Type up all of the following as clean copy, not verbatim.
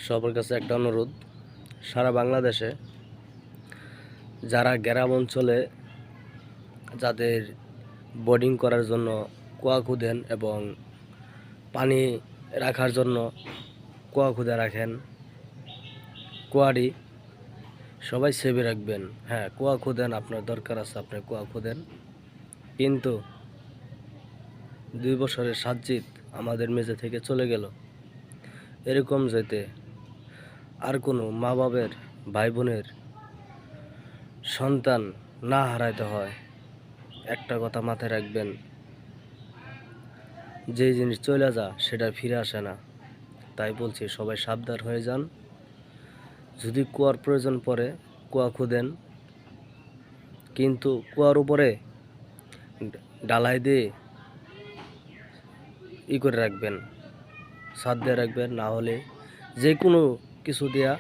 সবার কাছে একটা অনুরোধ, সারা বাংলাদেশে যারা গ্রাম অঞ্চলে যাদের বোর্ডিং করার জন্য কুয়া খুদেন এবং পানি রাখার জন্য কুয়া খুদে রাখেন, কুয়ারি সবাই সেভে রাখবেন। হ্যাঁ, কুয়া খুদেন, আপনার দরকার আছে আপনি কুয়া খুদেন, কিন্তু 2 বছরের সাজ্জিদ আমাদের মেঝে থেকে চলে গেল। এরকম যেতে আর কোনো মা বাবের ভাই বোনের সন্তান না হারাইতে হয়, একটা কথা মাথায় রাখবেন, যে জিনিস চলে যা সেটা ফিরে আসে না। তাই বলছি সবাই সাবধান হয়ে যান। যদি কুয়ার প্রয়োজন পড়ে কুয়া খুদেন, কিন্তু কুয়ার উপরে ডালাই দিয়ে করে রাখবেন, ছাদ দিয়ে রাখবেন, না হলে যে কোনো কিছু দেয়া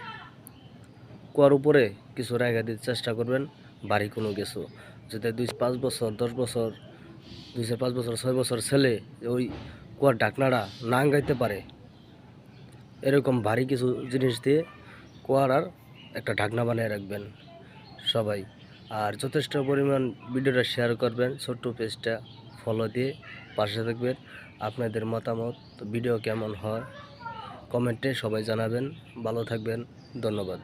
কুয়ার উপরে কিছু রেখে দিতে চেষ্টা করবেন, বাড়ি কোনো কিছু। যাতে 2-5 বছর 10 বছর 2-5 বছর 6 বছর ছেলে ওই কুয়ার ঢাকনাটা না গাইতে পারে, এরকম ভারী কিছু জিনিস দিয়ে কুয়ার আর একটা ঢাকনা বানিয়ে রাখবেন সবাই। আর যথেষ্ট পরিমাণ ভিডিওটা শেয়ার করবেন, ছোট্ট পেজটা ফলো দিয়ে পাশে থাকবেন। আপনাদের মতামত ভিডিও কেমন হয় কমেন্টে সবাই জানাবেন। ভালো থাকবেন, ধন্যবাদ।